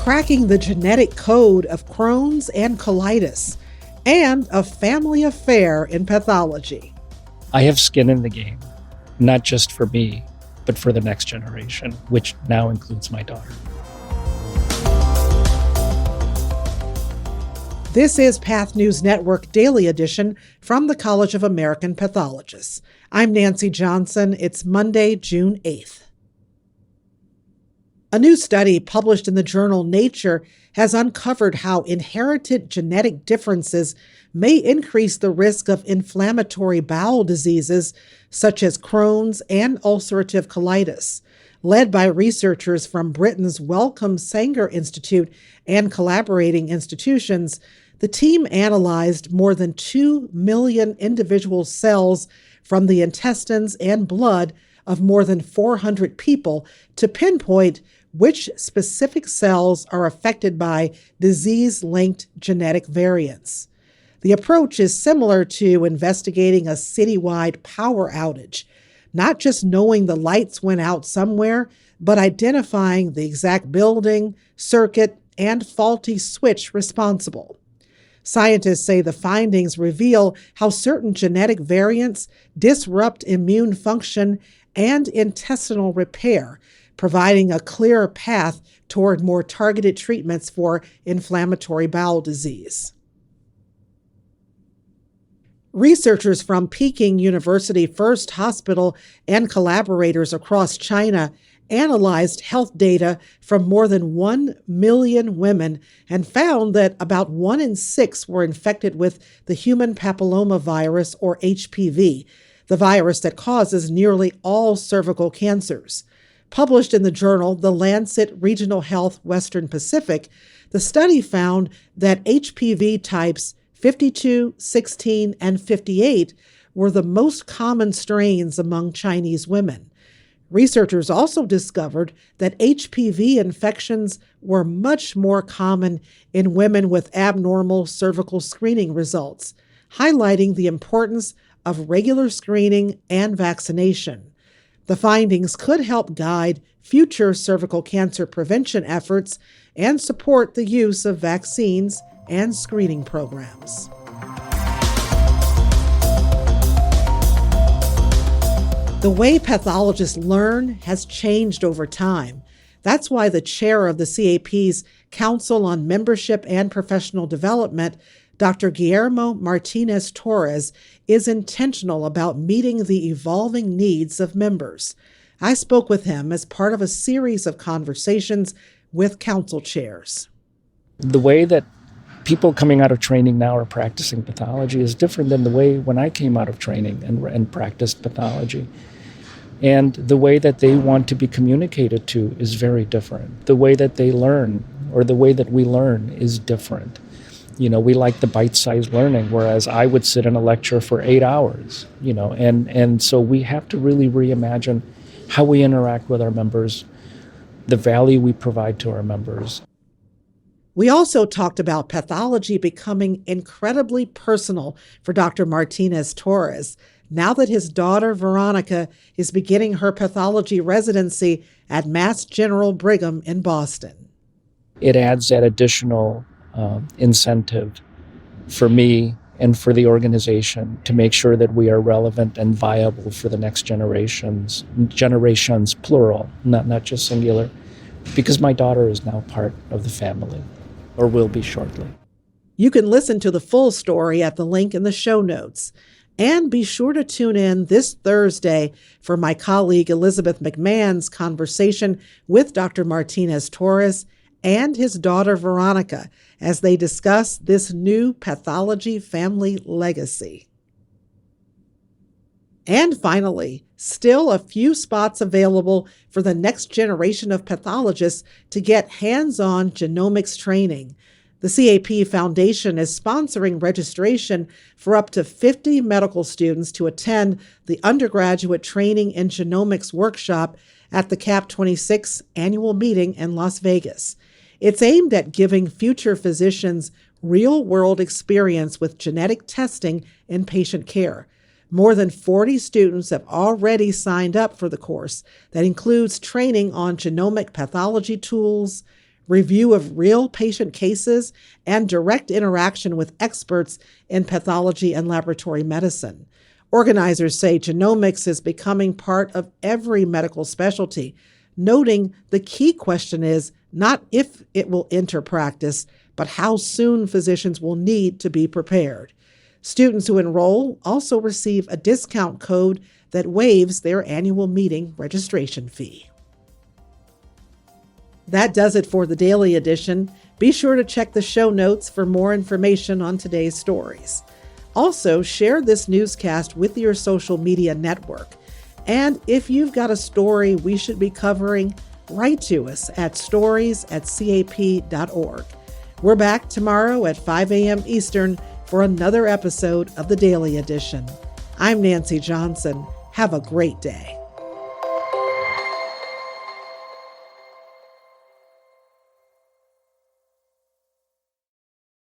cracking the genetic code of Crohn's and colitis, and a family affair in pathology. I have skin in the game, not just for me, but for the next generation, which now includes my daughter. This is Path News Network Daily Edition from the College of American Pathologists. I'm Nancy Johnson. It's Monday, June 8th. A new study published in the journal Nature has uncovered how inherited genetic differences may increase the risk of inflammatory bowel diseases such as Crohn's and ulcerative colitis. Led by researchers from Britain's Wellcome Sanger Institute and collaborating institutions, the team analyzed more than 2 million individual cells from the intestines and blood of more than 400 people to pinpoint which specific cells are affected by disease-linked genetic variants. The approach is similar to investigating a citywide power outage, not just knowing the lights went out somewhere, but identifying the exact building, circuit, and faulty switch responsible. Scientists say the findings reveal how certain genetic variants disrupt immune function and intestinal repair, providing a clearer path toward more targeted treatments for inflammatory bowel disease. Researchers from Peking University First Hospital and collaborators across China analyzed health data from more than 1 million women and found that about 1 in 6 were infected with the human papillomavirus, or HPV, the virus that causes nearly all cervical cancers. Published in the journal The Lancet Regional Health Western Pacific, the study found that HPV types 52, 16, and 58 were the most common strains among Chinese women. Researchers also discovered that HPV infections were much more common in women with abnormal cervical screening results, highlighting the importance of regular screening and vaccination. The findings could help guide future cervical cancer prevention efforts and support the use of vaccines and screening programs. The way pathologists learn has changed over time. That's why the chair of the CAP's Council on Membership and Professional Development, Dr. Guillermo Martinez Torres, is intentional about meeting the evolving needs of members. I spoke with him as part of a series of conversations with council chairs. The way that people coming out of training now are practicing pathology is different than the way when I came out of training and practiced pathology. And the way that they want to be communicated to is very different. The way that they learn, or the way that we learn, is different. You know, we like the bite-sized learning, whereas I would sit in a lecture for 8 hours, and so we have to really reimagine how we interact with our members, the value we provide to our members. We also talked about pathology becoming incredibly personal for Dr. Martinez Torres, now that his daughter Veronica is beginning her pathology residency at Mass General Brigham in Boston. It adds that additional incentive for me and for the organization to make sure that we are relevant and viable for the next generations plural, not just singular, because my daughter is now part of the family, or will be shortly. You can listen to the full story at the link in the show notes. And be sure to tune in this Thursday for my colleague Elizabeth McMahon's conversation with Dr. Martinez Torres and his daughter Veronica as they discuss this new pathology family legacy. And finally, still a few spots available for the next generation of pathologists to get hands-on genomics training. The CAP Foundation is sponsoring registration for up to 50 medical students to attend the undergraduate training in genomics workshop at the CAP 26 annual meeting in Las Vegas. It's aimed at giving future physicians real-world experience with genetic testing in patient care. More than 40 students have already signed up for the course that includes training on genomic pathology tools, review of real patient cases, and direct interaction with experts in pathology and laboratory medicine. Organizers say genomics is becoming part of every medical specialty, noting the key question is not if it will enter practice, but how soon physicians will need to be prepared. Students who enroll also receive a discount code that waives their annual meeting registration fee. That does it for the Daily Edition. Be sure to check the show notes for more information on today's stories. Also, share this newscast with your social media network. And if you've got a story we should be covering, write to us at stories@cap.org. We're back tomorrow at 5 a.m. Eastern for another episode of the Daily Edition. I'm Nancy Johnson. Have a great day.